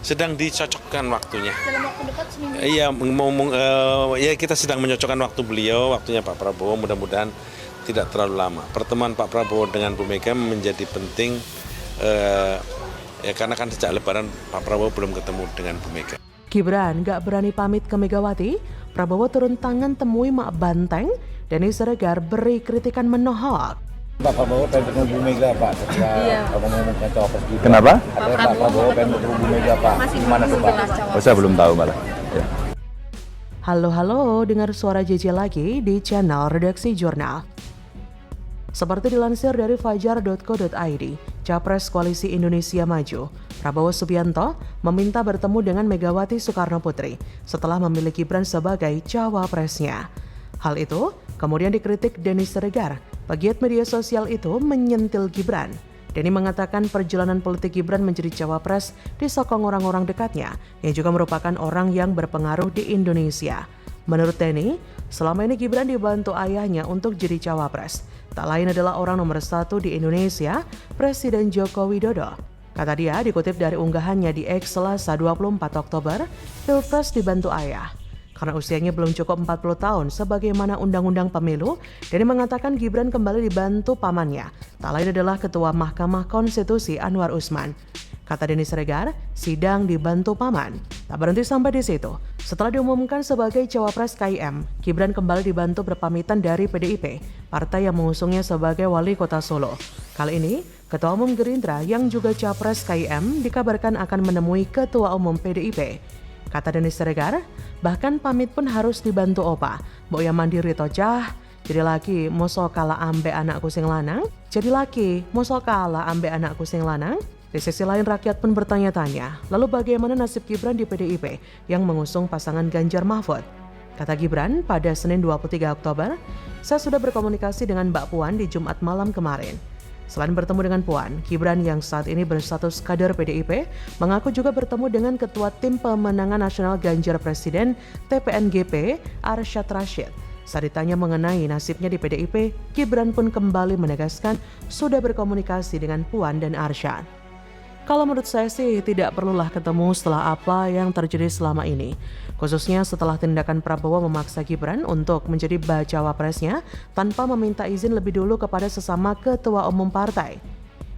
Sedang dicocokkan waktunya. Dalam waktu dekat seminggu? Iya, ya kita sedang mencocokkan waktu beliau, waktunya Pak Prabowo, mudah-mudahan tidak terlalu lama. Pertemuan Pak Prabowo dengan Bu Mega menjadi penting, ya karena kan sejak Lebaran Pak Prabowo belum ketemu dengan Bu Mega. Gibran gak berani pamit ke Megawati, Prabowo turun tangan temui Mak Banteng, Denny Siregar beri kritikan menohok. Pak Prabowo pengen ketemu Bu Mega, Pak. Ketika ngomong-ngomongnya cawapres gitu. Kenapa? Ada Pak Prabowo pengen ketemu Bu Mega, Pak. Gimana tuh, Pak? Oh, saya belum tahu malah. Ya. Halo, dengar suara JJ lagi di channel Redaksi Jurnal. Seperti dilansir dari fajar.co.id, Capres Koalisi Indonesia Maju, Prabowo Subianto, meminta bertemu dengan Megawati Soekarno Putri setelah memilih Gibran sebagai cawapresnya. Hal itu kemudian dikritik Denny Siregar. Pegiat media sosial itu menyentil Gibran. Denny mengatakan perjalanan politik Gibran menjadi cawapres disokong orang-orang dekatnya yang juga merupakan orang yang berpengaruh di Indonesia. Menurut Denny, selama ini Gibran dibantu ayahnya untuk jadi cawapres. Tak lain adalah orang nomor 1 di Indonesia, Presiden Joko Widodo. Kata dia dikutip dari unggahannya di X Selasa 24 Oktober, Pilpres dibantu ayah. Karena usianya belum cukup 40 tahun sebagaimana Undang-Undang Pemilu, Denny mengatakan Gibran kembali dibantu pamannya. Tak lain adalah Ketua Mahkamah Konstitusi Anwar Usman. Kata Denny Siregar, sidang dibantu paman. Tak berhenti sampai di situ. Setelah diumumkan sebagai cawapres KIM, Gibran kembali dibantu berpamitan dari PDIP, partai yang mengusungnya sebagai wali kota Solo. Kali ini, Ketua Umum Gerindra yang juga capres KIM dikabarkan akan menemui Ketua Umum PDIP. Kata Denny Siregar, bahkan pamit pun harus dibantu opa. Mbok yang mandiri tocah, jadi laki moso kalah ambe anakku sing lanang, jadi laki moso kalah ambe anakku sing lanang. Di sisi lain rakyat pun bertanya-tanya, lalu bagaimana nasib Gibran di PDIP yang mengusung pasangan Ganjar Mahfud? Kata Gibran pada Senin 23 Oktober, saya sudah berkomunikasi dengan Mbak Puan di Jumat malam kemarin. Selain bertemu dengan Puan, Gibran yang saat ini berstatus kader PDIP mengaku juga bertemu dengan Ketua Tim Pemenangan Nasional Ganjar Presiden TPNGP Arsyad Rashid. Saat ditanya mengenai nasibnya di PDIP, Gibran pun kembali menegaskan sudah berkomunikasi dengan Puan dan Arsyad. Kalau menurut saya sih tidak perlulah ketemu setelah apa yang terjadi selama ini. Khususnya setelah tindakan Prabowo memaksa Gibran untuk menjadi bacawa presnya tanpa meminta izin lebih dulu kepada sesama ketua umum partai.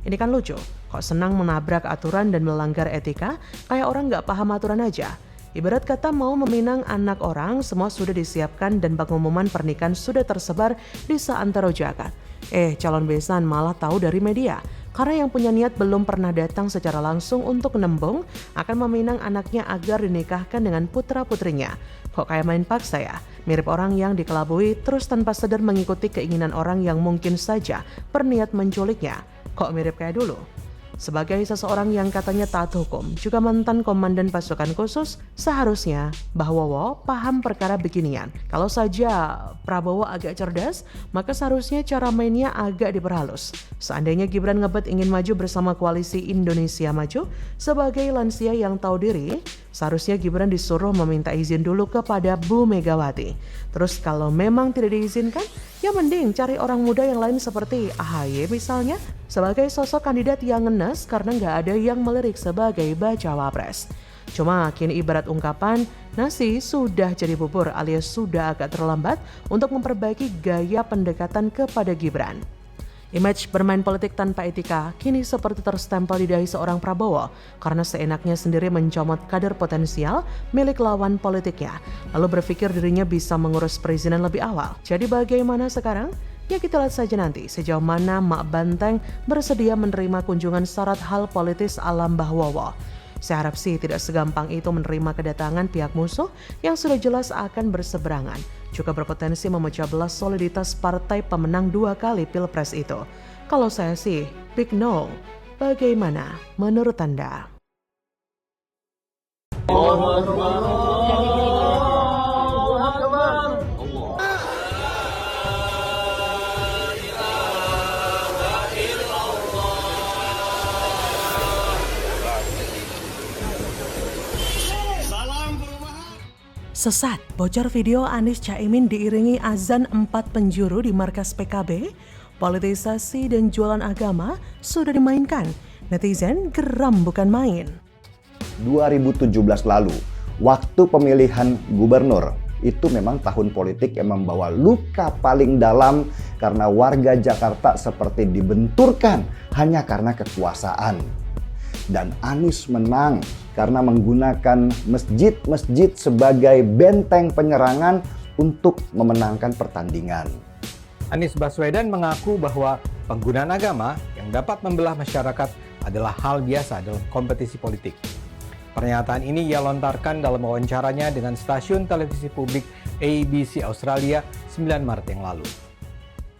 Ini kan lucu, kok senang menabrak aturan dan melanggar etika kayak orang gak paham aturan aja. Ibarat kata mau meminang anak orang, semua sudah disiapkan dan pengumuman pernikahan sudah tersebar di seantero jagat. Calon besan malah tahu dari media. Karena yang punya niat belum pernah datang secara langsung untuk nembung akan meminang anaknya agar dinikahkan dengan putra-putrinya. Kok kayak main paksa ya? Mirip orang yang dikelabui terus tanpa sadar mengikuti keinginan orang yang mungkin saja berniat menculiknya. Kok mirip kayak dulu? Sebagai seseorang yang katanya taat hukum, juga mantan komandan pasukan khusus, seharusnya Mbah Wowo paham perkara beginian. Kalau saja Prabowo agak cerdas, maka seharusnya cara mainnya agak diperhalus. Seandainya Gibran ngebet ingin maju bersama koalisi Indonesia Maju, sebagai lansia yang tahu diri, seharusnya Gibran disuruh meminta izin dulu kepada Bu Megawati. Terus kalau memang tidak diizinkan, ya mending cari orang muda yang lain seperti AHY misalnya, sebagai sosok kandidat yang ngenes karena nggak ada yang melirik sebagai bacawa pres. Cuma kini ibarat ungkapan, nasi sudah jadi bubur alias sudah agak terlambat untuk memperbaiki gaya pendekatan kepada Gibran. Image bermain politik tanpa etika kini seperti terstempel di dahi seorang Prabowo karena seenaknya sendiri mencomot kader potensial milik lawan politiknya, lalu berpikir dirinya bisa mengurus perizinan lebih awal. Jadi bagaimana sekarang? Ya kita lihat saja nanti sejauh mana Mak Banteng bersedia menerima kunjungan syarat hal politis ala Mbah Wowo. Saya harap sih tidak segampang itu menerima kedatangan pihak musuh yang sudah jelas akan berseberangan, juga berpotensi memecah belah soliditas partai pemenang 2 kali Pilpres itu. Kalau saya sih, big no. Bagaimana menurut Anda? Sesat, bocor video Anies Caimin diiringi azan 4 penjuru di markas PKB, politisasi dan jualan agama sudah dimainkan. Netizen geram bukan main. 2017 lalu, waktu pemilihan gubernur, itu memang tahun politik yang membawa luka paling dalam karena warga Jakarta seperti dibenturkan hanya karena kekuasaan. Dan Anies menang karena menggunakan masjid-masjid sebagai benteng penyerangan untuk memenangkan pertandingan. Anies Baswedan mengaku bahwa penggunaan agama yang dapat membelah masyarakat adalah hal biasa dalam kompetisi politik. Pernyataan ini ia lontarkan dalam wawancaranya dengan stasiun televisi publik ABC Australia 9 Maret yang lalu.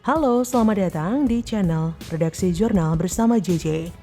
Halo, selamat datang di channel Redaksi Jurnal bersama JJ.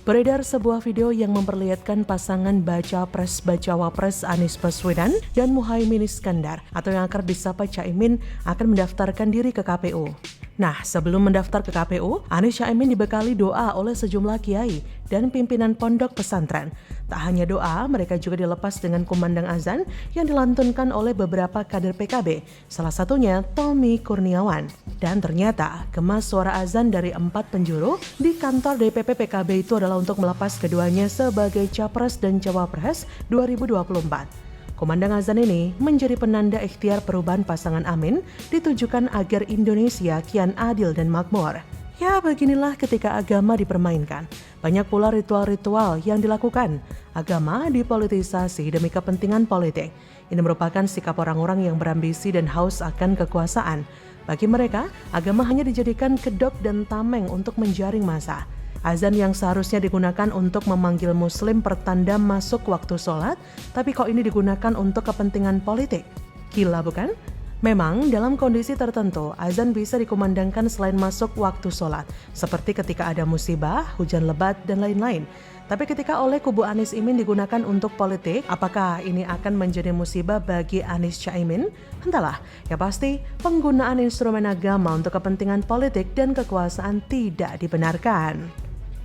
Beredar sebuah video yang memperlihatkan pasangan baca pres-bacawa pres Anies Baswedan dan Muhaimin Iskandar atau yang akrab disapa Caimin akan mendaftarkan diri ke KPU. Nah, sebelum mendaftar ke KPU, Anies Caimin dibekali doa oleh sejumlah kiai dan pimpinan pondok pesantren. Tak hanya doa, mereka juga dilepas dengan kumandang azan yang dilantunkan oleh beberapa kader PKB, salah satunya Tommy Kurniawan. Dan ternyata, gemas suara azan dari 4 penjuru di kantor DPP PKB itu adalah untuk melepas keduanya sebagai Capres dan Cawapres 2024. Kumandang azan ini menjadi penanda ikhtiar perubahan pasangan Amin ditujukan agar Indonesia kian adil dan makmur. Ya, beginilah ketika agama dipermainkan. Banyak pula ritual-ritual yang dilakukan. Agama dipolitisasi demi kepentingan politik. Ini merupakan sikap orang-orang yang berambisi dan haus akan kekuasaan. Bagi mereka, agama hanya dijadikan kedok dan tameng untuk menjaring massa. Azan yang seharusnya digunakan untuk memanggil muslim pertanda masuk waktu sholat, tapi kok ini digunakan untuk kepentingan politik? Gila bukan? Memang dalam kondisi tertentu, azan bisa dikumandangkan selain masuk waktu sholat, seperti ketika ada musibah, hujan lebat, dan lain-lain. Tapi ketika oleh kubu Anies Imin digunakan untuk politik, apakah ini akan menjadi musibah bagi Anies Caimin? Entahlah, ya pasti penggunaan instrumen agama untuk kepentingan politik dan kekuasaan tidak dibenarkan.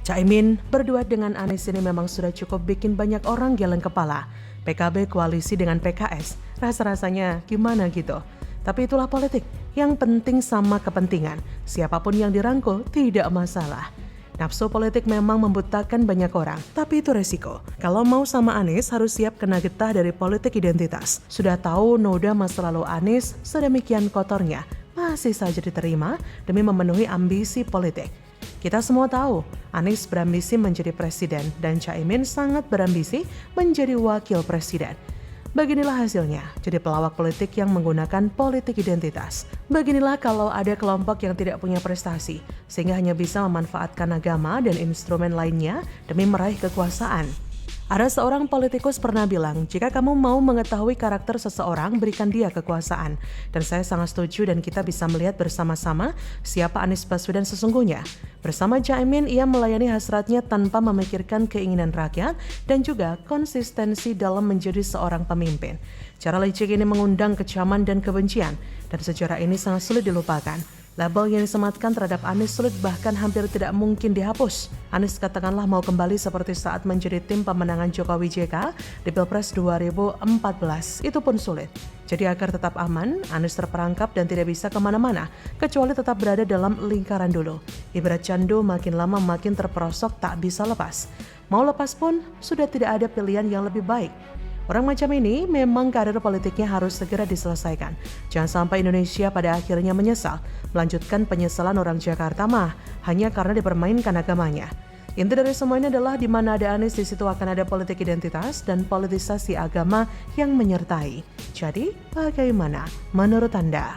Caimin berduet dengan Anies ini memang sudah cukup bikin banyak orang geleng kepala. PKB koalisi dengan PKS, rasa-rasanya gimana gitu. Tapi itulah politik, yang penting sama kepentingan. Siapapun yang dirangkul tidak masalah. Nafsu politik memang membutakan banyak orang, tapi itu resiko. Kalau mau sama Anies harus siap kena getah dari politik identitas. Sudah tahu noda masa lalu Anies sedemikian kotornya, masih saja diterima demi memenuhi ambisi politik. Kita semua tahu, Anies berambisi menjadi presiden dan Caimin sangat berambisi menjadi wakil presiden. Beginilah hasilnya, jadi pelawak politik yang menggunakan politik identitas. Beginilah kalau ada kelompok yang tidak punya prestasi, sehingga hanya bisa memanfaatkan agama dan instrumen lainnya demi meraih kekuasaan. Ada seorang politikus pernah bilang, jika kamu mau mengetahui karakter seseorang, berikan dia kekuasaan. Dan saya sangat setuju dan kita bisa melihat bersama-sama siapa Anies Baswedan sesungguhnya. Bersama Caimin, ia melayani hasratnya tanpa memikirkan keinginan rakyat dan juga konsistensi dalam menjadi seorang pemimpin. Cara licik ini mengundang kecaman dan kebencian, dan sejarah ini sangat sulit dilupakan. Label yang disematkan terhadap Anies sulit bahkan hampir tidak mungkin dihapus. Anies katakanlah mau kembali seperti saat menjadi tim pemenangan Jokowi JK di Pilpres 2014. Itu pun sulit. Jadi agar tetap aman, Anies terperangkap dan tidak bisa kemana-mana, kecuali tetap berada dalam lingkaran dulu. Ibarat candu makin lama makin terperosok tak bisa lepas. Mau lepas pun sudah tidak ada pilihan yang lebih baik. Orang macam ini memang karir politiknya harus segera diselesaikan. Jangan sampai Indonesia pada akhirnya menyesal, melanjutkan penyesalan orang Jakarta mah hanya karena dipermainkan agamanya. Inti dari semua ini adalah di mana ada Anies, di situ akan ada politik identitas dan politisasi agama yang menyertai. Jadi, bagaimana menurut Anda?